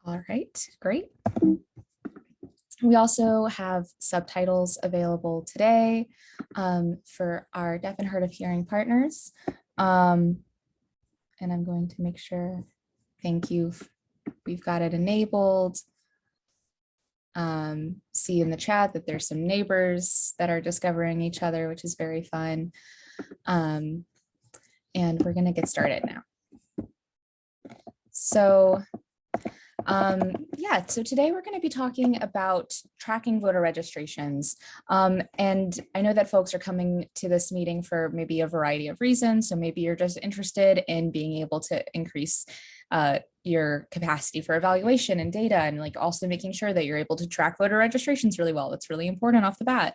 All right, great. We also have subtitles available today for our deaf and hard of hearing partners. And I'm going to make sure, thank you. We've got it enabled. See in the chat that there's some neighbors that are discovering each other, which is very fun. And we're gonna get started now. So so today we're going to be talking about tracking voter registrations. And I know that folks are coming to this meeting for maybe a variety of reasons. So maybe you're just interested in being able to increase your capacity for evaluation and data, and like also making sure that you're able to track voter registrations really well. That's really important off the bat.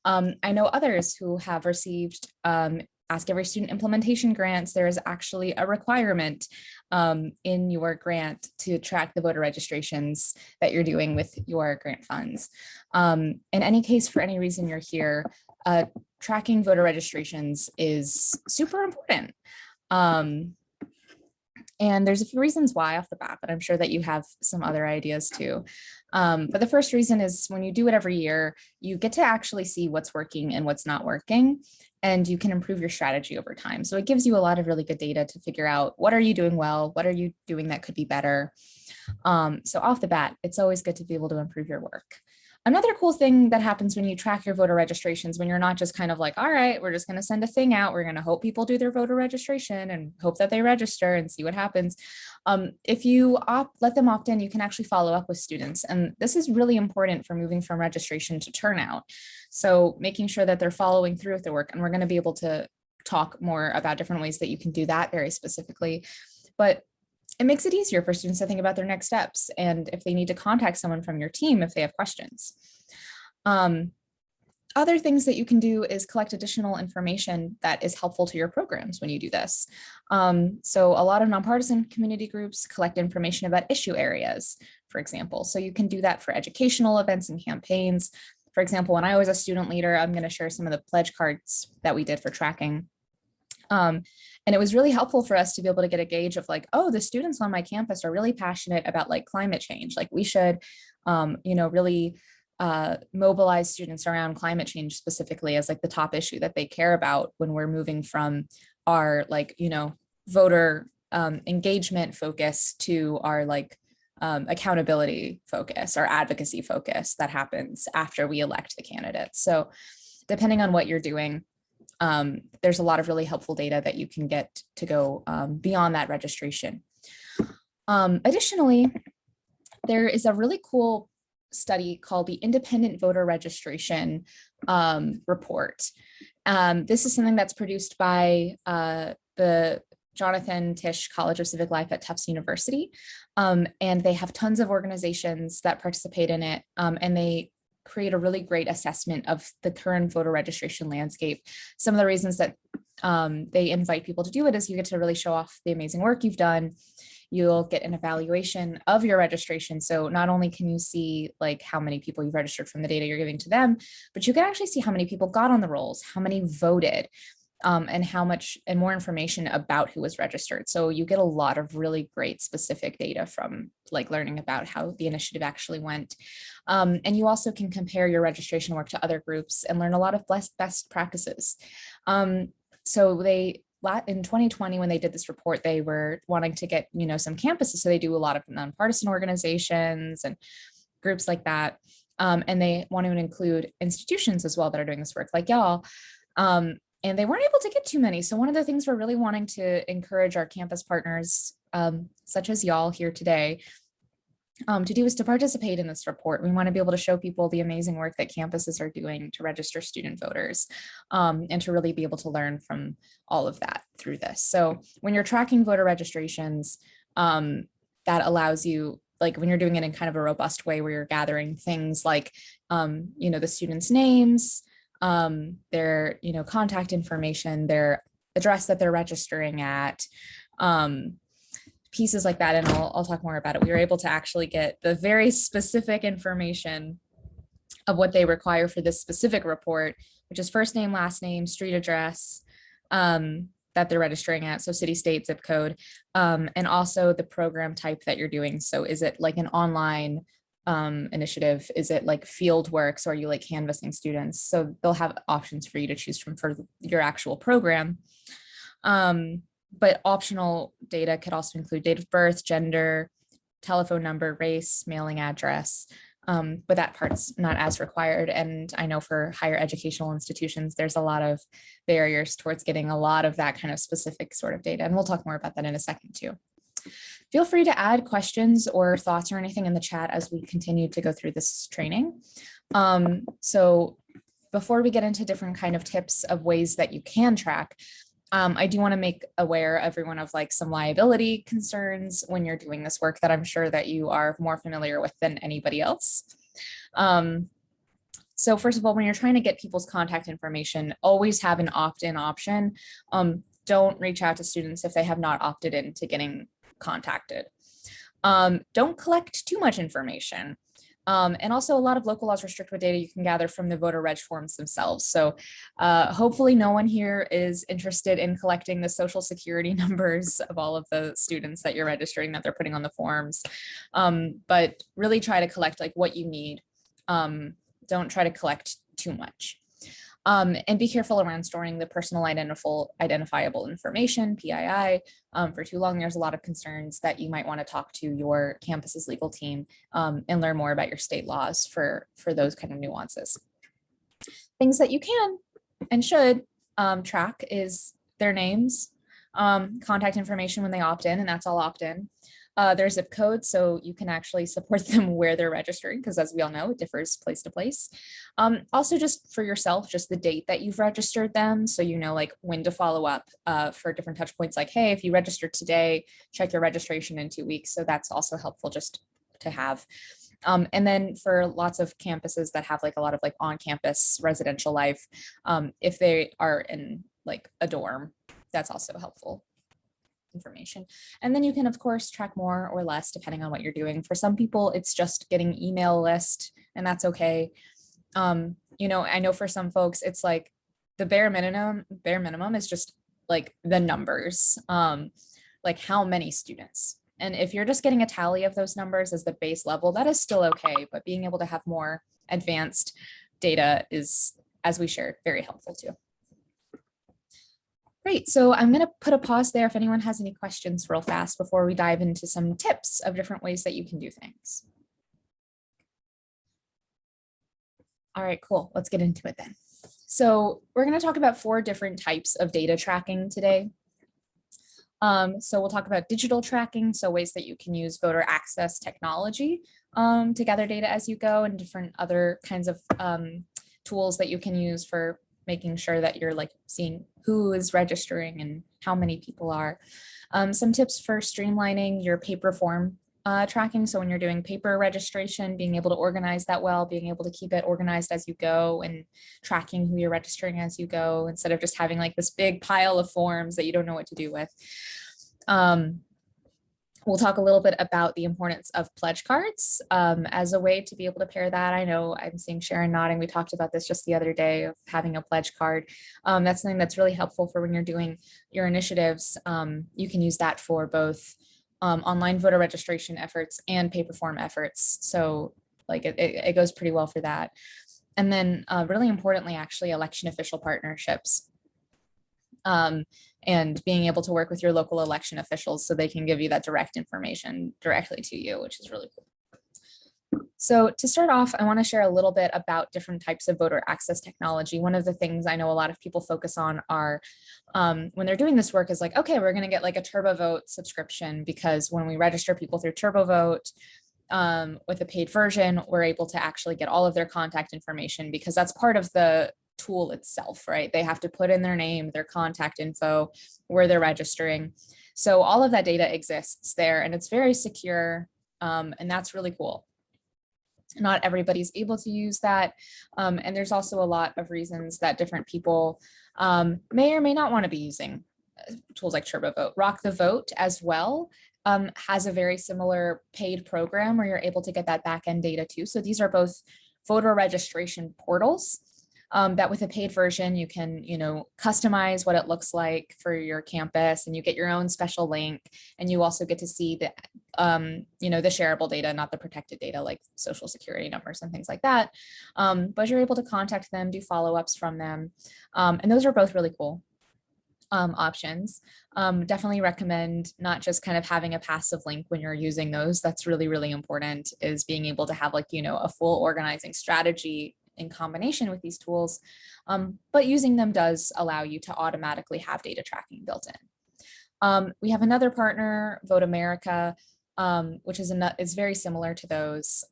I know others who have received Ask Every Student implementation grants. There is actually a requirement in your grant to track the voter registrations that you're doing with your grant funds. In any case, for any reason you're here, tracking voter registrations is super important. And there's a few reasons why off the bat, but I'm sure that you have some other ideas too. But the first reason is when you do it every year, you get to actually see what's working and what's not working, and you can improve your strategy over time. So it gives you a lot of really good data to figure out what are you doing well, what are you doing that could be better. So off the bat, it's always good to be able to improve your work. Another cool thing that happens when you track your voter registrations, when you're not just kind of like, all right, we're just going to send a thing out. We're going to hope people do their voter registration and hope that they register and see what happens. If you let them opt in, you can actually follow up with students. And this is really important for moving from registration to turnout. So making sure that they're following through with their work. And we're going to be able to talk more about different ways that you can do that very specifically. But it makes it easier for students to think about their next steps and if they need to contact someone from your team if they have questions. Other things that you can do is collect additional information that is helpful to your programs when you do this. So a lot of nonpartisan community groups collect information about issue areas, for example. So you can do that for educational events and campaigns. For example, when I was a student leader, I'm going to share some of the pledge cards that we did for tracking. And it was really helpful for us to be able to get a gauge of like, oh, the students on my campus are really passionate about like climate change. Like we should, really mobilize students around climate change specifically as like the top issue that they care about when we're moving from our voter engagement focus to our accountability focus, our advocacy focus that happens after we elect the candidates. So depending on what you're doing, there's a lot of really helpful data that you can get to go beyond that registration. Additionally, there is a really cool study called the Independent Voter Registration Report. This is something that's produced by the Jonathan Tisch College of Civic Life at Tufts University. And they have tons of organizations that participate in it, and they create a really great assessment of the current voter registration landscape. Some of the reasons that they invite people to do it is you get to really show off the amazing work you've done. You'll get an evaluation of your registration. So not only can you see like how many people you've registered from the data you're giving to them, but you can actually see how many people got on the rolls, how many voted, and how much and more information about who was registered. So you get a lot of really great specific data from like learning about how the initiative actually went. And you also can compare your registration work to other groups and learn a lot of best practices. So in 2020, when they did this report, they were wanting to get, some campuses. So they do a lot of nonpartisan organizations and groups like that. And they want to include institutions as well that are doing this work like y'all. And they weren't able to get too many. So one of the things we're really wanting to encourage our campus partners, such as y'all here today, to do is to participate in this report. We want to be able to show people the amazing work that campuses are doing to register student voters, and to really be able to learn from all of that through this. So when you're tracking voter registrations, that allows you, like when you're doing it in kind of a robust way where you're gathering things like, the students' names, their, contact information, their address that they're registering at, pieces like that. And I'll talk more about it. We were able to actually get the very specific information of what they require for this specific report, which is first name, last name, street address, that they're registering at, so city, state, zip code, and also the program type that you're doing. So is it like an online initiative? Is it like field work? So are you like canvassing students? So they'll have options for you to choose from for your actual program. But optional data could also include date of birth, gender, telephone number, race, mailing address. But that part's not as required. And I know for higher educational institutions, there's a lot of barriers towards getting a lot of that kind of specific sort of data. And we'll talk more about that in a second too. Feel free to add questions or thoughts or anything in the chat as we continue to go through this training. So before we get into different kind of tips of ways that you can track, I do want to make aware everyone of like some liability concerns when you're doing this work that I'm sure that you are more familiar with than anybody else. So first of all, when you're trying to get people's contact information, always have an opt-in option. Don't reach out to students if they have not opted in to getting contacted. Don't collect too much information. And also a lot of local laws restrict what data you can gather from the voter reg forms themselves. So hopefully no one here is interested in collecting the social security numbers of all of the students that you're registering that they're putting on the forms. But really try to collect like what you need. Don't try to collect too much. And be careful around storing the personal identifiable information, PII. For too long, there's a lot of concerns that you might want to talk to your campus's legal team and learn more about your state laws for those kind of nuances. Things that you can and should track is their names, contact information when they opt in, and that's all opt in. Their zip code, so you can actually support them where they're registering, because as we all know, it differs place to place. Also just for yourself, just the date that you've registered them, so you know like when to follow up for different touch points, like, hey, if you registered today, check your registration in 2 weeks. So that's also helpful just to have. And then for lots of campuses that have like a lot of like on-campus residential life, if they are in like a dorm, that's also helpful information. And then you can of course track more or less depending on what you're doing. For some people, it's just getting email list, and that's okay. You know, I know for some folks, it's like the bare minimum is just like the numbers, like how many students. And if you're just getting a tally of those numbers as the base level, that is still okay. But being able to have more advanced data is, as we shared, very helpful too. Great, so I'm going to put a pause there if anyone has any questions real fast before we dive into some tips of different ways that you can do things. All right, cool, let's get into it then. So we're going to talk about 4 different types of data tracking today. So we'll talk about digital tracking, so ways that you can use voter access technology to gather data as you go, and different other kinds of tools that you can use for making sure that you're like seeing who is registering and how many people are. Some tips for streamlining your paper form tracking. So when you're doing paper registration, being able to organize that well, being able to keep it organized as you go and tracking who you're registering as you go, instead of just having like this big pile of forms that you don't know what to do with. We'll talk a little bit about the importance of pledge cards as a way to be able to pair that. I know I'm seeing Sharon nodding. We talked about this just the other day of having a pledge card. That's something that's really helpful for when you're doing your initiatives. You can use that for both online voter registration efforts and paper form efforts. So like it goes pretty well for that. And then really importantly, actually, election official partnerships. And being able to work with your local election officials so they can give you that direct information directly to you, which is really cool. So to start off, I want to share a little bit about different types of voter access technology. One of the things I know a lot of people focus on are when they're doing this work is like, okay, we're going to get like a TurboVote subscription, because when we register people through TurboVote with a paid version, we're able to actually get all of their contact information, because that's part of the tool itself, right? They have to put in their name, their contact info, where they're registering. So all of that data exists there, and it's very secure, and that's really cool. Not everybody's able to use that, and there's also a lot of reasons that different people may or may not want to be using tools like TurboVote. Rock the Vote as well has a very similar paid program where you're able to get that back end data too. So these are both voter registration portals. that with a paid version, you can, customize what it looks like for your campus, and you get your own special link, and you also get to see the, the shareable data, not the protected data like social security numbers and things like that. But you're able to contact them, do follow-ups from them. And those are both really cool options. Definitely recommend not just kind of having a passive link when you're using those. That's really, really important, is being able to have a full organizing strategy in combination with these tools. But using them does allow you to automatically have data tracking built in. We have another partner, Vote America, which is very similar to those.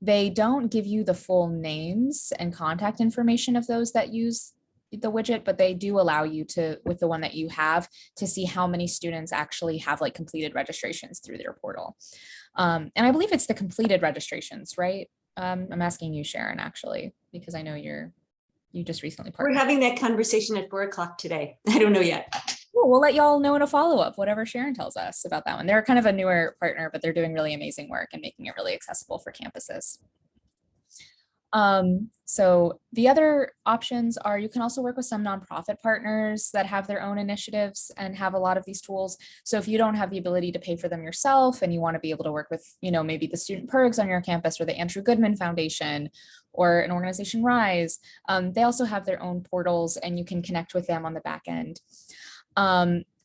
They don't give you the full names and contact information of those that use the widget, but they do allow you to, with the one that you have, to see how many students actually have completed registrations through their portal. And I believe it's the completed registrations, right? I'm asking you, Sharon, actually, because I know you just recently partnered. We're having that conversation at 4 o'clock today. I don't know yet. Cool. We'll let y'all know in a follow-up, whatever Sharon tells us about that one. They're kind of a newer partner, but they're doing really amazing work and making it really accessible for campuses. So the other options are, you can also work with some nonprofit partners that have their own initiatives and have a lot of these tools. So if you don't have the ability to pay for them yourself and you want to be able to work with, maybe the Student Perks on your campus, or the Andrew Goodman Foundation, or an organization, Rise, they also have their own portals, and you can connect with them on the back end.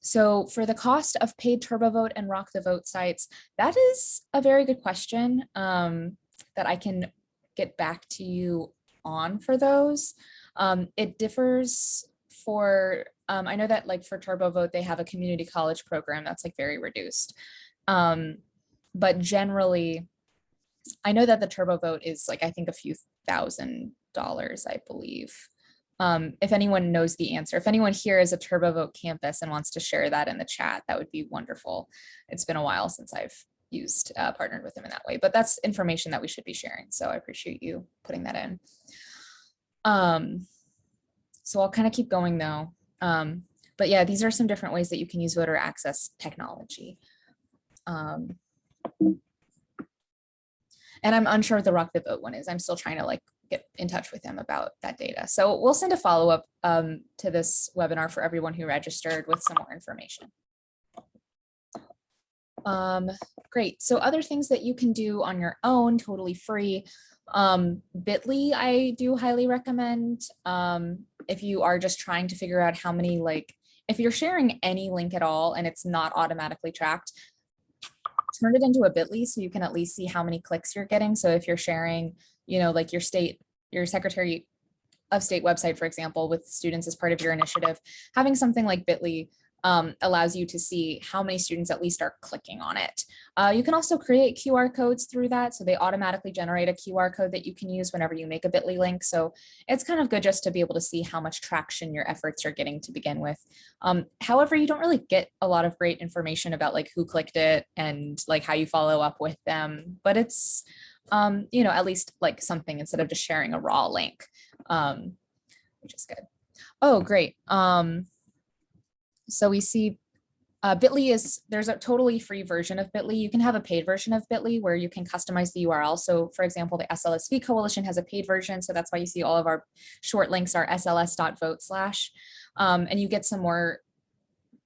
So for the cost of paid TurboVote and Rock the Vote sites, that is a very good question that I can get back to you on for those. It differs for, I know that for TurboVote, they have a community college program that's very reduced. But generally, I know that the TurboVote is I think a few $1,000s, I believe. If anyone knows the answer, if anyone here is a TurboVote campus and wants to share that in the chat, that would be wonderful. It's been a while since I've partnered with them in that way, but that's information that we should be sharing. So I appreciate you putting that in. So I'll kind of keep going though. But yeah, these are some different ways that you can use voter access technology. And I'm unsure what the Rock the Vote one is. I'm still trying to get in touch with them about that data. So we'll send a follow-up to this webinar for everyone who registered with some more information. Great. So other things that you can do on your own, totally free. Bitly, I do highly recommend if you are just trying to figure out how many, if you're sharing any link at all and it's not automatically tracked, turn it into a Bitly so you can at least see how many clicks you're getting. So if you're sharing, your Secretary of State website, for example, with students as part of your initiative, having something like Bitly allows you to see how many students at least are clicking on it. You can also create QR codes through that. So they automatically generate a QR code that you can use whenever you make a Bitly link. So it's kind of good just to be able to see how much traction your efforts are getting to begin with. However, you don't really get a lot of great information about who clicked it and how you follow up with them, but it's, at least something instead of just sharing a raw link, which is good. Oh, great. So we see Bitly there's a totally free version of Bitly. You can have a paid version of Bitly where you can customize the URL. So for example, the SLSV Coalition has a paid version. So that's why you see all of our short links are sls.vote/. And you get some more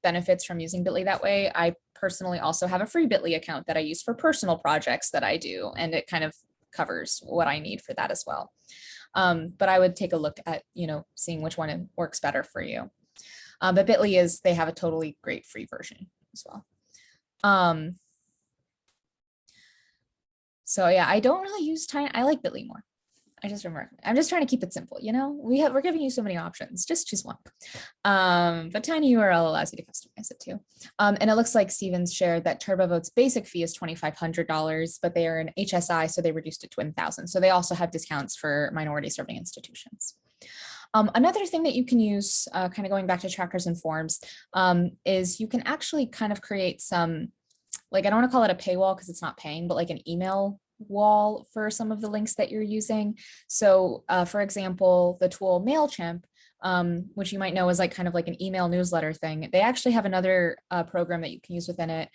benefits from using Bitly that way. I personally also have a free Bitly account that I use for personal projects that I do, and it kind of covers what I need for that as well. But I would take a look at, seeing which one works better for you. But Bitly they have a totally great free version as well. So yeah, I don't really use Tiny. I like Bitly more. I'm just trying to keep it simple. We're giving you so many options. Just choose one. But Tiny URL allows you to customize it too. And it looks like Stevens shared that TurboVote's basic fee is $2,500, but they are an HSI, so they reduced it to $1,000. So they also have discounts for minority serving institutions. Another thing that you can use, kind of going back to trackers and forms, is you can actually kind of create some, I don't want to call it a paywall because it's not paying, but an email wall for some of the links that you're using. So for example, the tool MailChimp, which you might know is kind of an email newsletter thing. They actually have another program that you can use within it,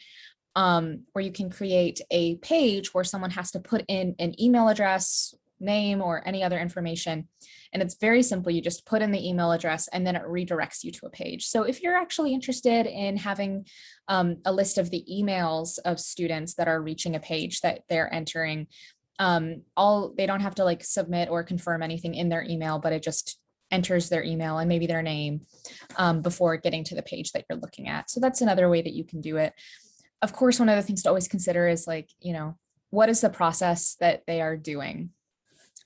where you can create a page where someone has to put in an email address name or any other information. And it's very simple. You just put in the email address and then it redirects you to a page. So if you're actually interested in having a list of the emails of students that are reaching a page that they're entering, they don't have to like submit or confirm anything in their email, but it just enters their email and maybe their name before getting to the page that you're looking at. So that's another way that you can do it. Of course, one of the things to always consider is like, what is the process that they are doing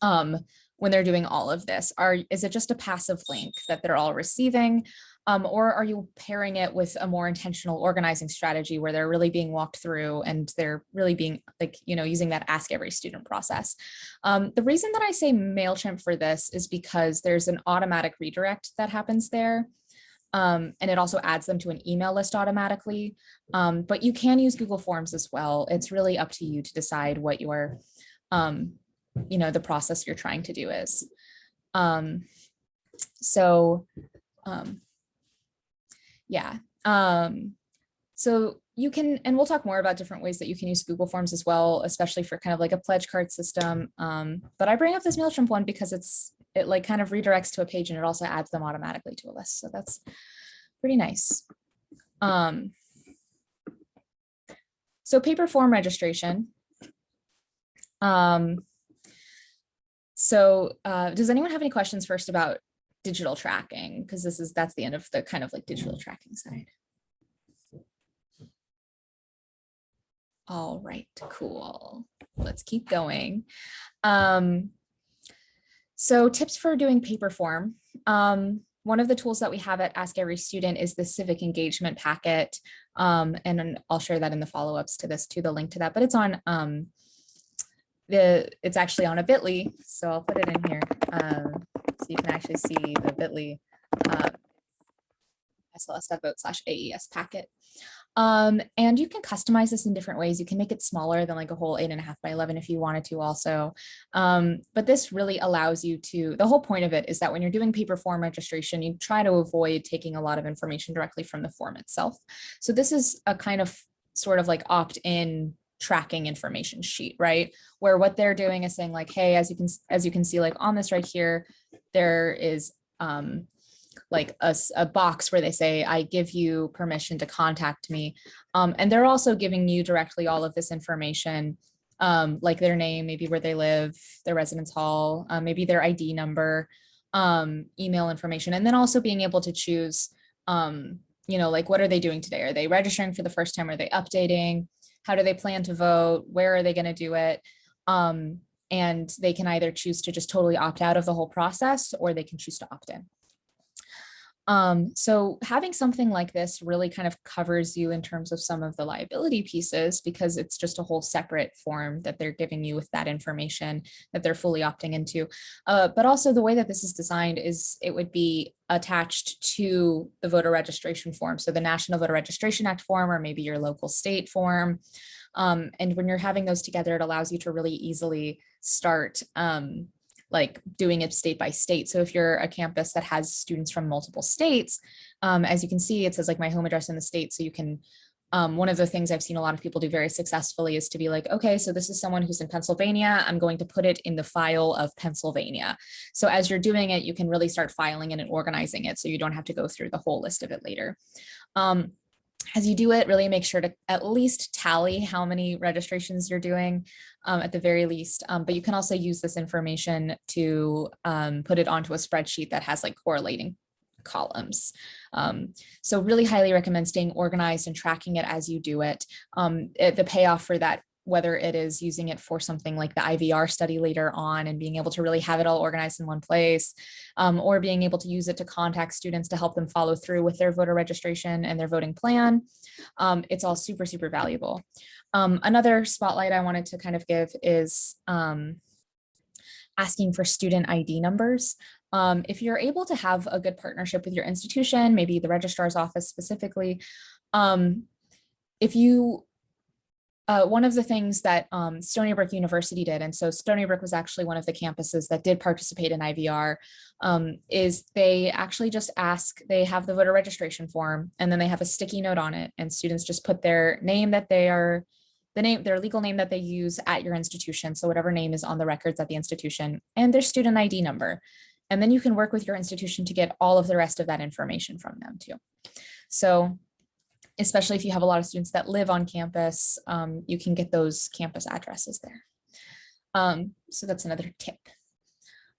when they're doing all of this? Is it just a passive link that they're all receiving? Or are you pairing it with a more intentional organizing strategy where they're really being walked through and they're really being like, using that ask every student process? The reason that I say MailChimp for this is because there's an automatic redirect that happens there. And it also adds them to an email list automatically. But you can use Google Forms as well. It's really up to you to decide what your, the process you're trying to do is. Yeah. So you can, and we'll talk more about different ways that you can use Google Forms as well, especially for kind of like a pledge card system. But I bring up this MailChimp one because it like kind of redirects to a page and it also adds them automatically to a list. So that's pretty nice. So paper form registration. So does anyone have any questions first about digital tracking? Because that's the end of the kind of like digital tracking side. All right, cool. Let's keep going. So tips for doing paper form. One of the tools that we have at Ask Every Student is the civic engagement packet. And I'll share that in the follow-ups to this too, the link to that, but it's on it's actually on a bit.ly. So I'll put it in here. So you can actually see the bit.ly sls.vote/AES packet. And you can customize this in different ways. You can make it smaller than like a whole 8.5 by 11 if you wanted to also. But this really allows you to, the whole point of it is that when you're doing paper form registration, you try to avoid taking a lot of information directly from the form itself. So this is a kind of sort of like opt-in tracking information sheet, right? Where what they're doing is saying like, hey, as you can see, like on this right here, there is like a box where they say, I give you permission to contact me. And they're also giving you directly all of this information, like their name, maybe where they live, their residence hall, maybe their ID number, email information, and then also being able to choose, like what are they doing today? Are they registering for the first time? Are they updating? How do they plan to vote? Where are they going to do it? And they can either choose to just totally opt out of the whole process, or they can choose to opt in. So having something like this really kind of covers you in terms of some of the liability pieces, because it's just a whole separate form that they're giving you with that information that they're fully opting into. But also the way that this is designed is it would be attached to the voter registration form. So the National Voter Registration Act form, or maybe your local state form. And when you're having those together, it allows you to really easily start like doing it state by state. So if you're a campus that has students from multiple states, as you can see, it says like my home address in the state. So you can, one of the things I've seen a lot of people do very successfully is to be like, okay, so this is someone who's in Pennsylvania. I'm going to put it in the file of Pennsylvania. So as you're doing it, you can really start filing it and organizing it, so you don't have to go through the whole list of it later. As you do it, really make sure to at least tally how many registrations you're doing at the very least. But you can also use this information to put it onto a spreadsheet that has like correlating columns. So really highly recommend staying organized and tracking it as you do it. The payoff for that, whether it is using it for something like the IVR study later on and being able to really have it all organized in one place, or being able to use it to contact students to help them follow through with their voter registration and their voting plan. It's all super, super valuable. Another spotlight I wanted to kind of give is asking for student ID numbers. If you're able to have a good partnership with your institution, maybe the registrar's office specifically, if you one of the things that Stony Brook University did, and so Stony Brook was actually one of the campuses that did participate in IVR, is they actually just they have the voter registration form, and then they have a sticky note on it, and students just put their name that they are their legal name that they use at your institution. So whatever name is on the records at the institution, and their student ID number. And then you can work with your institution to get all of the rest of that information from them too. So especially if you have a lot of students that live on campus, you can get those campus addresses there. So that's another tip.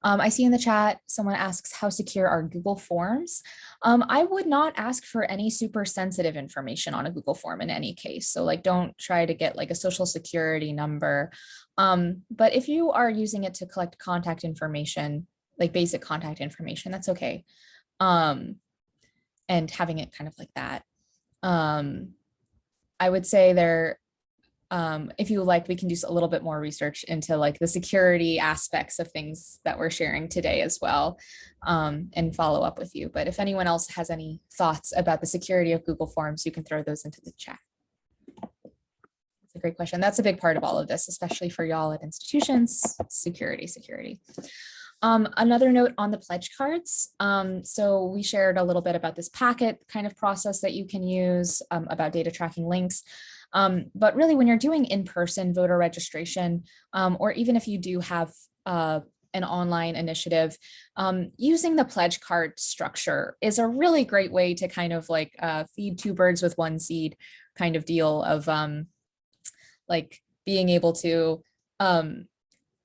I see in the chat, someone asks, how secure are Google Forms? I would not ask for any super sensitive information on a Google form in any case. So like, don't try to get like a social security number. But if you are using it to collect contact information, like basic contact information, that's okay. And having it kind of like that. I would say if you like, we can do a little bit more research into like the security aspects of things that we're sharing today as well, and follow up with you. But if anyone else has any thoughts about the security of Google Forms, you can throw those into the chat. That's a great question. That's a big part of all of this, especially for y'all at institutions, security. Another note on the pledge cards. So we shared a little bit about this packet kind of process that you can use, about data tracking links. But really when you're doing in-person voter registration, or even if you do have an online initiative, using the pledge card structure is a really great way to kind of like feed two birds with one seed kind of deal of like being able to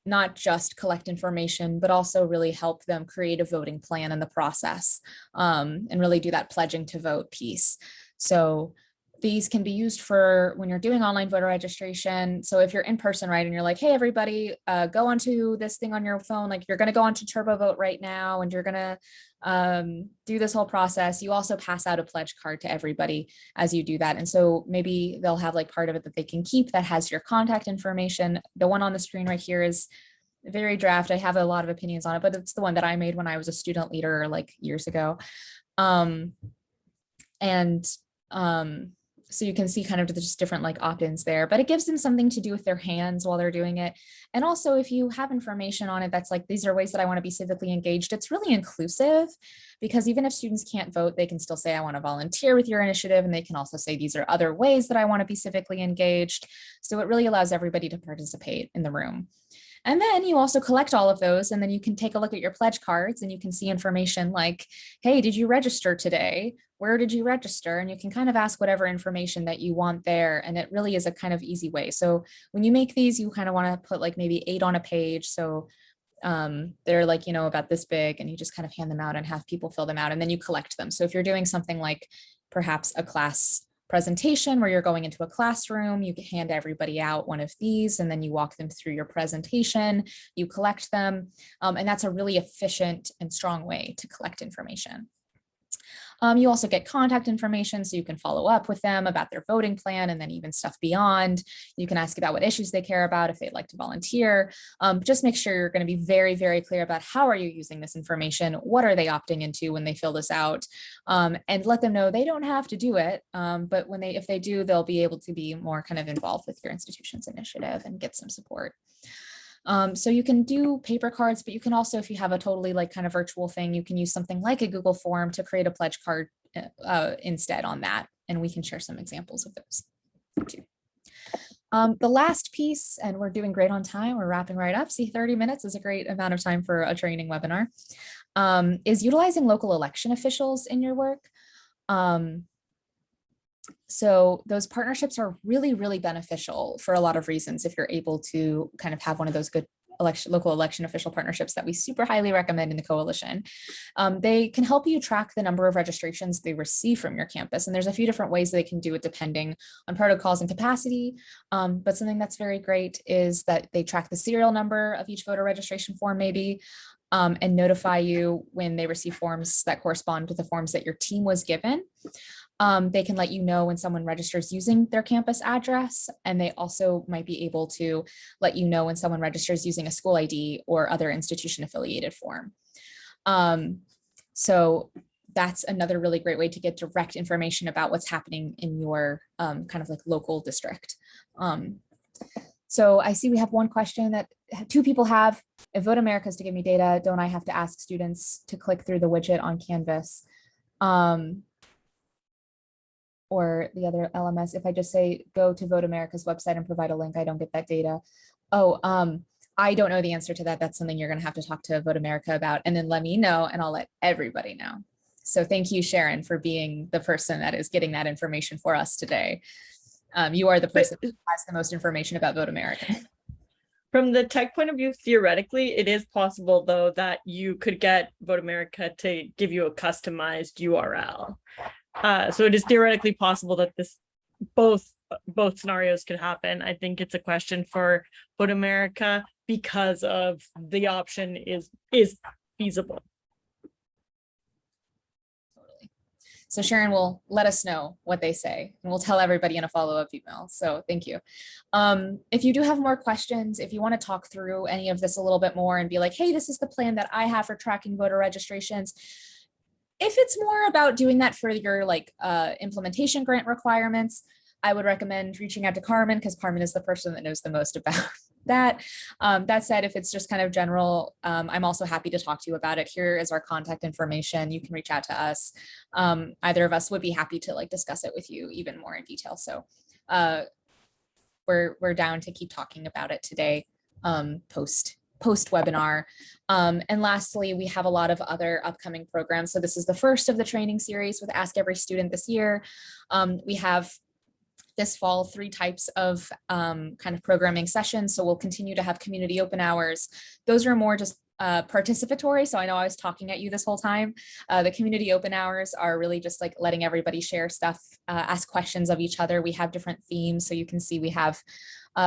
not just collect information, but also really help them create a voting plan in the process, and really do that pledging to vote piece. So these can be used for when you're doing online voter registration. So if you're in person, right, and you're like, hey, everybody, go onto this thing on your phone, like you're going to go onto TurboVote right now, and you're going to do this whole process. You also pass out a pledge card to everybody as you do that. And so maybe they'll have like part of it that they can keep that has your contact information. The one on the screen right here is very draft. I have a lot of opinions on it, but it's the one that I made when I was a student leader like years ago. So you can see kind of just different like opt-ins there, but it gives them something to do with their hands while they're doing it. And also if you have information on it that's like, these are ways that I want to be civically engaged, it's really inclusive, because even if students can't vote, they can still say, I want to volunteer with your initiative. And they can also say, these are other ways that I want to be civically engaged. So it really allows everybody to participate in the room. And then you also collect all of those, and then you can take a look at your pledge cards and you can see information like, hey, did you register today? Where did you register? And you can kind of ask whatever information that you want there. And it really is a kind of easy way. So when you make these, you kind of want to put like maybe 8 on a page. So they're like, you know, about this big, and you just kind of hand them out and have people fill them out, and then you collect them. So if you're doing something like perhaps a class presentation where you're going into a classroom, you hand everybody out one of these, and then you walk them through your presentation, you collect them. And that's a really efficient and strong way to collect information. You also get contact information, so you can follow up with them about their voting plan, and then even stuff beyond. You can ask about what issues they care about, if they'd like to volunteer. Just make sure you're going to be very, very clear about how are you using this information, what are they opting into when they fill this out, and let them know they don't have to do it, but if they do, they'll be able to be more kind of involved with your institution's initiative and get some support. So you can do paper cards, but you can also, if you have a totally like kind of virtual thing, you can use something like a Google form to create a pledge card instead on that. And we can share some examples of those too. The last piece, and we're doing great on time, we're wrapping right up. See, 30 minutes is a great amount of time for a training webinar, is utilizing local election officials in your work. So those partnerships are really, really beneficial for a lot of reasons if you're able to kind of have one of those good local election official partnerships that we super highly recommend in the coalition. They can help you track the number of registrations they receive from your campus. And there's a few different ways they can do it depending on protocols and capacity. But something that's very great is that they track the serial number of each voter registration form maybe, and notify you when they receive forms that correspond to the forms that your team was given. They can let you know when someone registers using their campus address, and they also might be able to let you know when someone registers using a school ID or other institution affiliated form. So that's another really great way to get direct information about what's happening in your kind of like local district. So I see we have one question that 2 people have. If Vote America is to give me data, don't I have to ask students to click through the widget on Canvas? or the other LMS, if I just say, go to Vote America's website and provide a link, I don't get that data. Oh, I don't know the answer to that. That's something you're going to have to talk to Vote America about, and then let me know, and I'll let everybody know. So thank you, Sharon, for being the person that is getting that information for us today. You are the person who has the most information about Vote America. From the tech point of view, theoretically, it is possible, though, that you could get Vote America to give you a customized URL. So it is theoretically possible that this both scenarios could happen. I think it's a question for Vote America because of the option is feasible. Totally. So Sharon will let us know what they say, and we'll tell everybody in a follow-up email. So thank you. If you do have more questions, if you want to talk through any of this a little bit more and be like, hey, this is the plan that I have for tracking voter registrations. If it's more about doing that for your implementation grant requirements, I would recommend reaching out to Carmen, because Carmen is the person that knows the most about that. That said, if it's just kind of general, I'm also happy to talk to you about it. Here is our contact information. You can reach out to us. Either of us would be happy to discuss it with you even more in detail. So we're down to keep talking about it today, post webinar. And lastly, we have a lot of other upcoming programs. So this is the first of the training series with Ask Every Student this year. We have this fall 3 types of kind of programming sessions. So we'll continue to have community open hours. Those are more just participatory. So I know I was talking at you this whole time. The community open hours are really just letting everybody share stuff, ask questions of each other. We have different themes. So you can see we have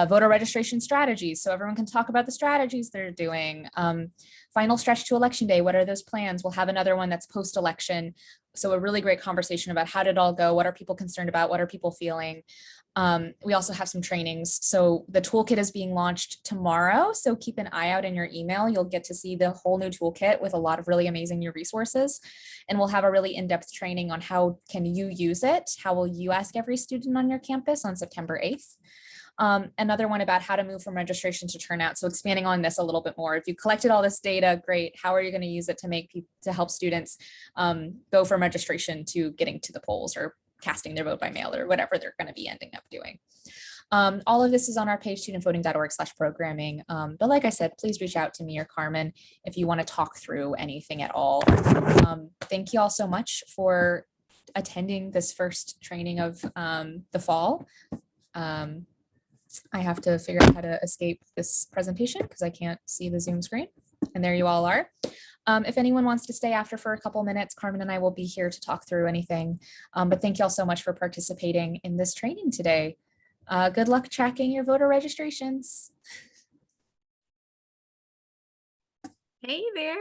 voter registration strategies. So everyone can talk about the strategies they're doing. Final stretch to election day. What are those plans? We'll have another one that's post-election. So a really great conversation about how did it all go? What are people concerned about? What are people feeling? We also have some trainings. So the toolkit is being launched tomorrow. So keep an eye out in your email. You'll get to see the whole new toolkit with a lot of really amazing new resources. And we'll have a really in-depth training on how can you use it? How will you ask every student on your campus on September 8th? Another one about how to move from registration to turnout. So expanding on this a little bit more. If you collected all this data, great. How are you going to use it to make people, to help students go from registration to getting to the polls or casting their vote by mail or whatever they're going to be ending up doing. All of this is on our page, studentvoting.org/programming. But like I said, please reach out to me or Carmen if you want to talk through anything at all. Thank you all so much for attending this first training of the fall. I have to figure out how to escape this presentation because I can't see the Zoom screen. And there you all are. If anyone wants to stay after for a couple minutes, Carmen and I will be here to talk through anything. But thank you all so much for participating in this training today. Good luck tracking your voter registrations. Hey there.